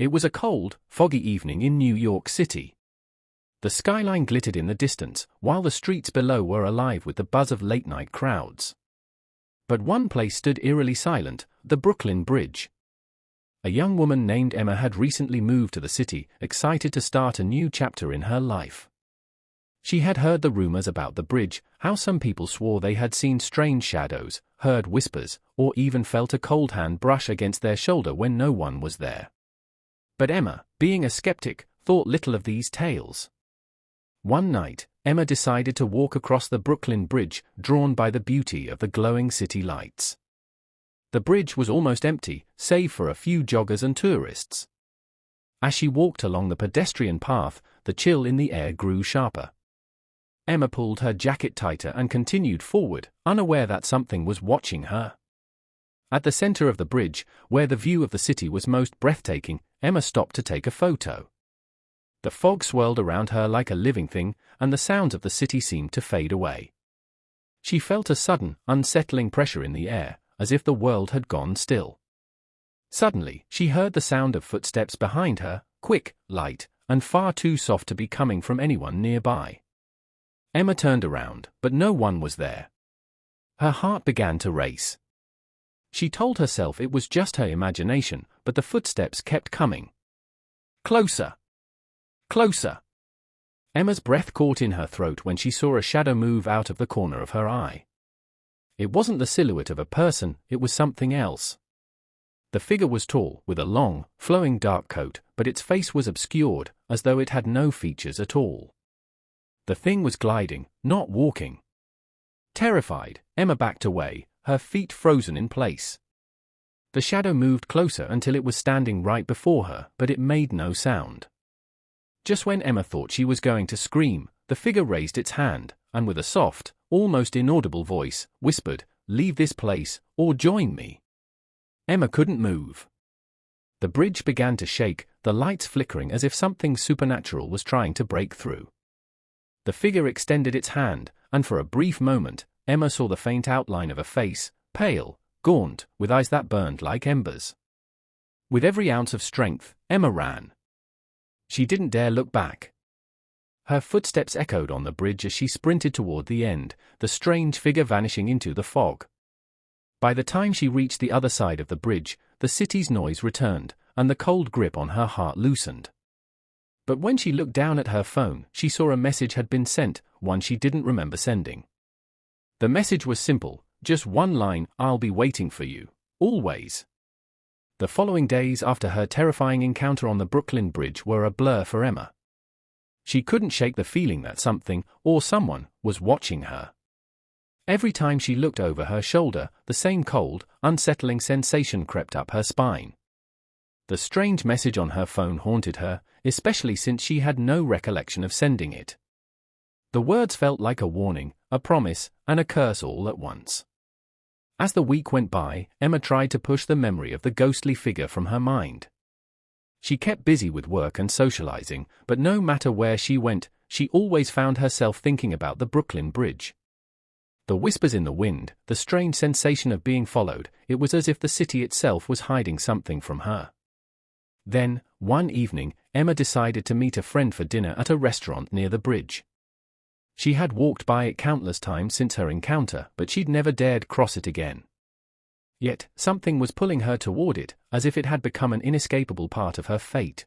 It was a cold, foggy evening in New York City. The skyline glittered in the distance, while the streets below were alive with the buzz of late-night crowds. But one place stood eerily silent, the Brooklyn Bridge. A young woman named Emma had recently moved to the city, excited to start a new chapter in her life. She had heard the rumors about the bridge, how some people swore they had seen strange shadows, heard whispers, or even felt a cold hand brush against their shoulder when no one was there. But Emma, being a skeptic, thought little of these tales. One night, Emma decided to walk across the Brooklyn Bridge, drawn by the beauty of the glowing city lights. The bridge was almost empty, save for a few joggers and tourists. As she walked along the pedestrian path, the chill in the air grew sharper. Emma pulled her jacket tighter and continued forward, unaware that something was watching her. At the center of the bridge, where the view of the city was most breathtaking, Emma stopped to take a photo. The fog swirled around her like a living thing, and the sounds of the city seemed to fade away. She felt a sudden, unsettling pressure in the air, as if the world had gone still. Suddenly, she heard the sound of footsteps behind her, quick, light, and far too soft to be coming from anyone nearby. Emma turned around, but no one was there. Her heart began to race. She told herself it was just her imagination, but the footsteps kept coming. Closer! Closer! Emma's breath caught in her throat when she saw a shadow move out of the corner of her eye. It wasn't the silhouette of a person, it was something else. The figure was tall, with a long, flowing dark coat, but its face was obscured, as though it had no features at all. The thing was gliding, not walking. Terrified, Emma backed away, her feet frozen in place. The shadow moved closer until it was standing right before her, but it made no sound. Just when Emma thought she was going to scream, the figure raised its hand, and with a soft, almost inaudible voice, whispered, "Leave this place, or join me." Emma couldn't move. The bridge began to shake, the lights flickering as if something supernatural was trying to break through. The figure extended its hand, and for a brief moment, Emma saw the faint outline of a face, pale, gaunt, with eyes that burned like embers. With every ounce of strength, Emma ran. She didn't dare look back. Her footsteps echoed on the bridge as she sprinted toward the end, the strange figure vanishing into the fog. By the time she reached the other side of the bridge, the city's noise returned, and the cold grip on her heart loosened. But when she looked down at her phone, she saw a message had been sent, one she didn't remember sending. The message was simple, just one line, "I'll be waiting for you, always." The following days after her terrifying encounter on the Brooklyn Bridge were a blur for Emma. She couldn't shake the feeling that something, or someone, was watching her. Every time she looked over her shoulder, the same cold, unsettling sensation crept up her spine. The strange message on her phone haunted her, especially since she had no recollection of sending it. The words felt like a warning, a promise, and a curse all at once. As the week went by, Emma tried to push the memory of the ghostly figure from her mind. She kept busy with work and socializing, but no matter where she went, she always found herself thinking about the Brooklyn Bridge. The whispers in the wind, the strange sensation of being followed, it was as if the city itself was hiding something from her. Then, one evening, Emma decided to meet a friend for dinner at a restaurant near the bridge. She had walked by it countless times since her encounter, but she'd never dared cross it again. Yet, something was pulling her toward it, as if it had become an inescapable part of her fate.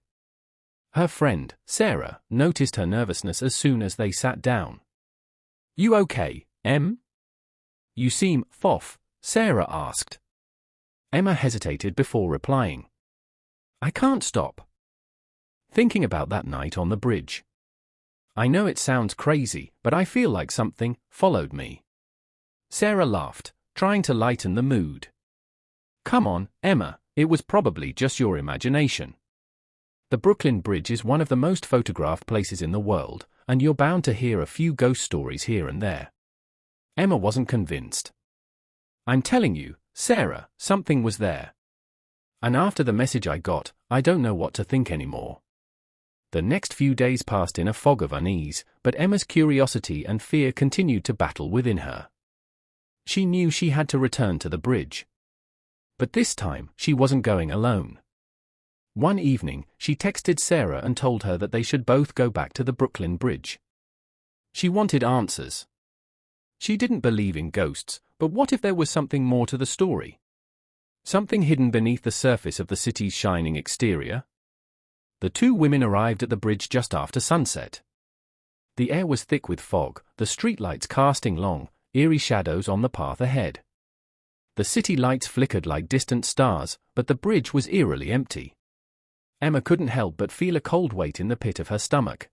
Her friend, Sarah, noticed her nervousness as soon as they sat down. "You okay, Em? You seem off," Sarah asked. Emma hesitated before replying. "I can't stop thinking about that night on the bridge. I know it sounds crazy, but I feel like something followed me." Sarah laughed, trying to lighten the mood. "Come on, Emma, it was probably just your imagination. The Brooklyn Bridge is one of the most photographed places in the world, and you're bound to hear a few ghost stories here and there." Emma wasn't convinced. "I'm telling you, Sarah, something was there. And after the message I got, I don't know what to think anymore." The next few days passed in a fog of unease, but Emma's curiosity and fear continued to battle within her. She knew she had to return to the bridge. But this time, she wasn't going alone. One evening, she texted Sarah and told her that they should both go back to the Brooklyn Bridge. She wanted answers. She didn't believe in ghosts, but what if there was something more to the story? Something hidden beneath the surface of the city's shining exterior? The two women arrived at the bridge just after sunset. The air was thick with fog, the streetlights casting long, eerie shadows on the path ahead. The city lights flickered like distant stars, but the bridge was eerily empty. Emma couldn't help but feel a cold weight in the pit of her stomach.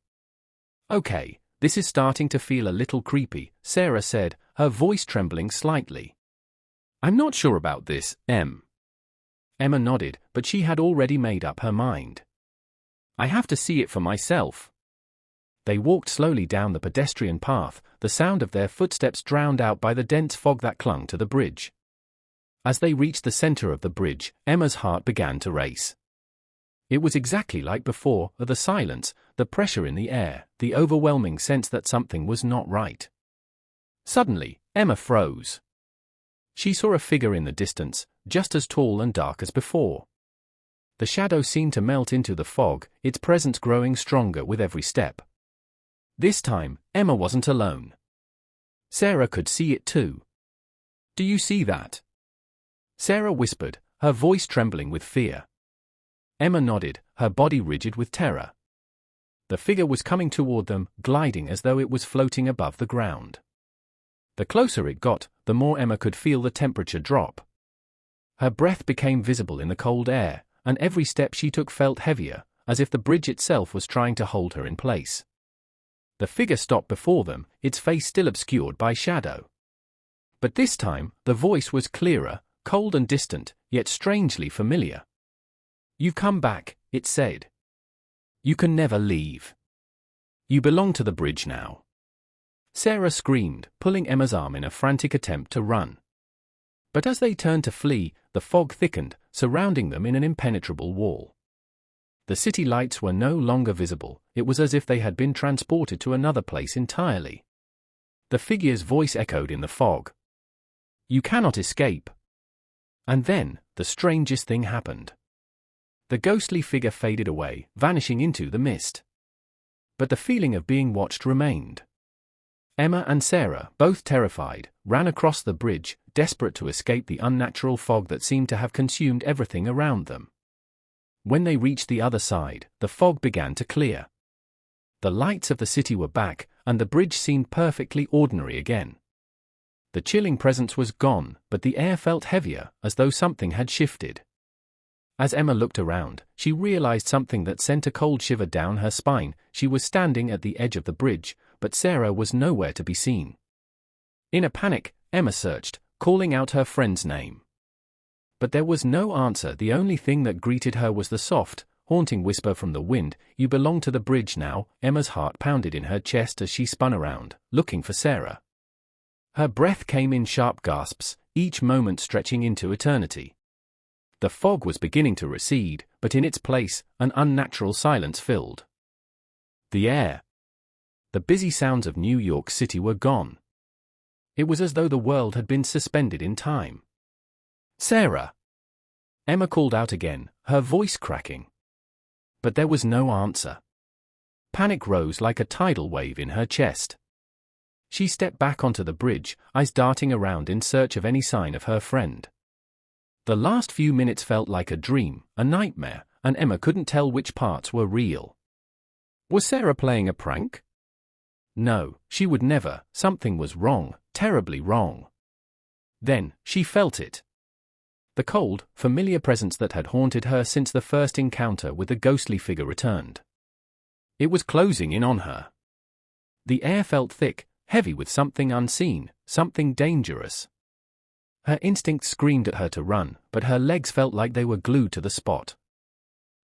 "Okay, this is starting to feel a little creepy," Sarah said, her voice trembling slightly. "I'm not sure about this, Em." Emma nodded, but she had already made up her mind. "I have to see it for myself." They walked slowly down the pedestrian path, the sound of their footsteps drowned out by the dense fog that clung to the bridge. As they reached the center of the bridge, Emma's heart began to race. It was exactly like before, the silence, the pressure in the air, the overwhelming sense that something was not right. Suddenly, Emma froze. She saw a figure in the distance, just as tall and dark as before. The shadow seemed to melt into the fog, its presence growing stronger with every step. This time, Emma wasn't alone. Sarah could see it too. "Do you see that?" Sarah whispered, her voice trembling with fear. Emma nodded, her body rigid with terror. The figure was coming toward them, gliding as though it was floating above the ground. The closer it got, the more Emma could feel the temperature drop. Her breath became visible in the cold air, and every step she took felt heavier, as if the bridge itself was trying to hold her in place. The figure stopped before them, its face still obscured by shadow. But this time, the voice was clearer, cold and distant, yet strangely familiar. "You've come back," it said. "You can never leave. You belong to the bridge now." Sarah screamed, pulling Emma's arm in a frantic attempt to run. But as they turned to flee, the fog thickened, surrounding them in an impenetrable wall. The city lights were no longer visible, it was as if they had been transported to another place entirely. The figure's voice echoed in the fog. "You cannot escape." And then, the strangest thing happened. The ghostly figure faded away, vanishing into the mist. But the feeling of being watched remained. Emma and Sarah, both terrified, ran across the bridge, desperate to escape the unnatural fog that seemed to have consumed everything around them. When they reached the other side, the fog began to clear. The lights of the city were back, and the bridge seemed perfectly ordinary again. The chilling presence was gone, but the air felt heavier, as though something had shifted. As Emma looked around, she realized something that sent a cold shiver down her spine. She was standing at the edge of the bridge, but Sarah was nowhere to be seen. In a panic, Emma searched, calling out her friend's name. But there was no answer. The only thing that greeted her was the soft, haunting whisper from the wind, "You belong to the bridge now." Emma's heart pounded in her chest as she spun around, looking for Sarah. Her breath came in sharp gasps, each moment stretching into eternity. The fog was beginning to recede, but in its place, an unnatural silence filled the air. The busy sounds of New York City were gone. It was as though the world had been suspended in time. "Sarah!" Emma called out again, her voice cracking. But there was no answer. Panic rose like a tidal wave in her chest. She stepped back onto the bridge, eyes darting around in search of any sign of her friend. The last few minutes felt like a dream, a nightmare, and Emma couldn't tell which parts were real. Was Sarah playing a prank? No, she would never. Something was wrong, terribly wrong. Then, she felt it. The cold, familiar presence that had haunted her since the first encounter with the ghostly figure returned. It was closing in on her. The air felt thick, heavy with something unseen, something dangerous. Her instinct screamed at her to run, but her legs felt like they were glued to the spot.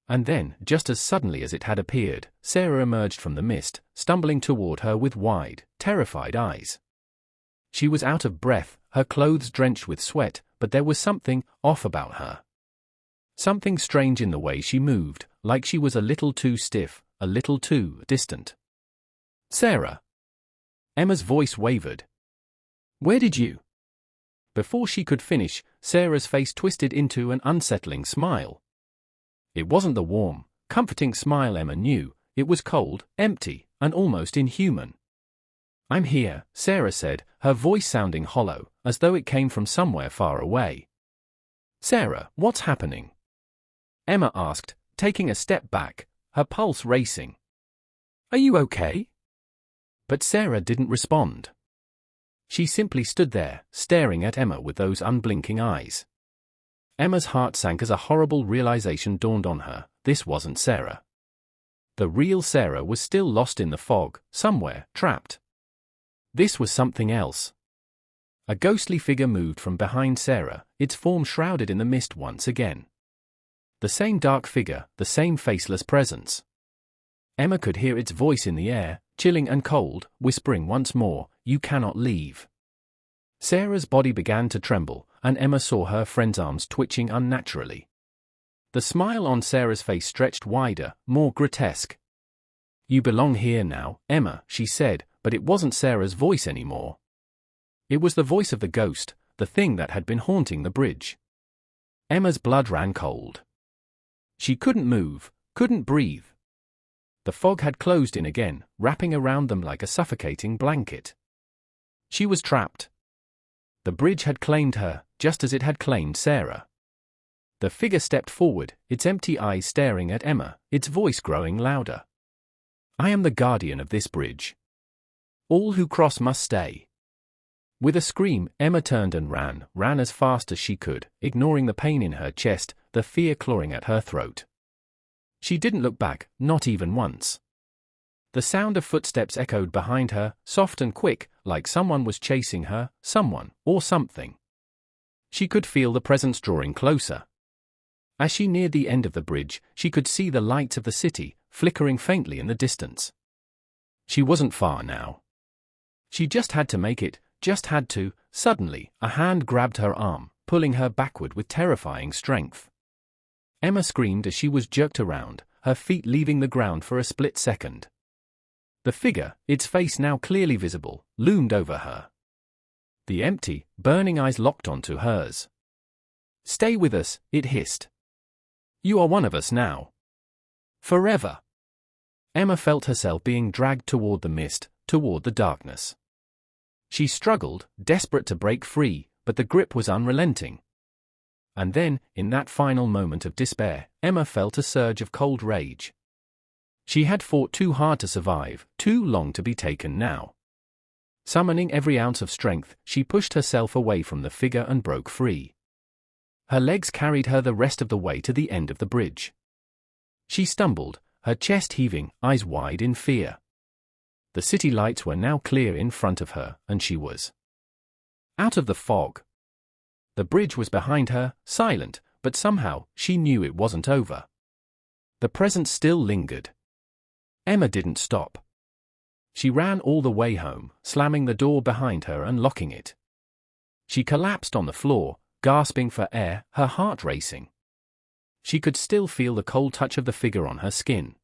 And then, just as suddenly as it had appeared, Sarah emerged from the mist, stumbling toward her with wide, terrified eyes. She was out of breath, her clothes drenched with sweat, but there was something off about her. Something strange in the way she moved, like she was a little too stiff, a little too distant. "Sarah!" Emma's voice wavered. "Where did you—" Before she could finish, Sarah's face twisted into an unsettling smile. It wasn't the warm, comforting smile Emma knew. It was cold, empty, and almost inhuman. "I'm here," Sarah said, her voice sounding hollow, as though it came from somewhere far away. "Sarah, what's happening?" Emma asked, taking a step back, her pulse racing. "Are you okay?" But Sarah didn't respond. She simply stood there, staring at Emma with those unblinking eyes. Emma's heart sank as a horrible realization dawned on her. This wasn't Sarah. The real Sarah was still lost in the fog, somewhere, trapped. This was something else. A ghostly figure moved from behind Sarah, its form shrouded in the mist once again. The same dark figure, the same faceless presence. Emma could hear its voice in the air, chilling and cold, whispering once more, "You cannot leave." Sarah's body began to tremble, and Emma saw her friend's arms twitching unnaturally. The smile on Sarah's face stretched wider, more grotesque. "You belong here now, Emma," she said, but it wasn't Sarah's voice anymore. It was the voice of the ghost, the thing that had been haunting the bridge. Emma's blood ran cold. She couldn't move, couldn't breathe. The fog had closed in again, wrapping around them like a suffocating blanket. She was trapped. The bridge had claimed her, just as it had claimed Sarah. The figure stepped forward, its empty eyes staring at Emma, its voice growing louder. "I am the guardian of this bridge. All who cross must stay." With a scream, Emma turned and ran as fast as she could, ignoring the pain in her chest, the fear clawing at her throat. She didn't look back, not even once. The sound of footsteps echoed behind her, soft and quick, like someone was chasing her, someone, or something. She could feel the presence drawing closer. As she neared the end of the bridge, she could see the lights of the city, flickering faintly in the distance. She wasn't far now. She just had to make it, just had to. Suddenly, a hand grabbed her arm, pulling her backward with terrifying strength. Emma screamed as she was jerked around, her feet leaving the ground for a split second. The figure, its face now clearly visible, loomed over her. The empty, burning eyes locked onto hers. "Stay with us," it hissed. "You are one of us now. Forever." Emma felt herself being dragged toward the mist, toward the darkness. She struggled, desperate to break free, but the grip was unrelenting. And then, in that final moment of despair, Emma felt a surge of cold rage. She had fought too hard to survive, too long to be taken now. Summoning every ounce of strength, she pushed herself away from the figure and broke free. Her legs carried her the rest of the way to the end of the bridge. She stumbled, her chest heaving, eyes wide in fear. The city lights were now clear in front of her, and she was out of the fog. The bridge was behind her, silent, but somehow, she knew it wasn't over. The presence still lingered. Emma didn't stop. She ran all the way home, slamming the door behind her and locking it. She collapsed on the floor, gasping for air, her heart racing. She could still feel the cold touch of the figure on her skin.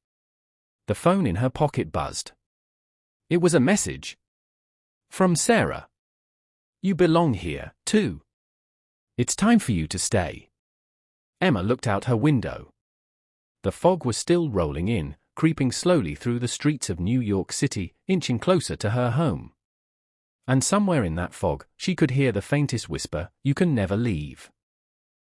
The phone in her pocket buzzed. It was a message. From Sarah. "You belong here, too. It's time for you to stay." Emma looked out her window. The fog was still rolling in, creeping slowly through the streets of New York City, inching closer to her home. And somewhere in that fog, she could hear the faintest whisper, "You can never leave."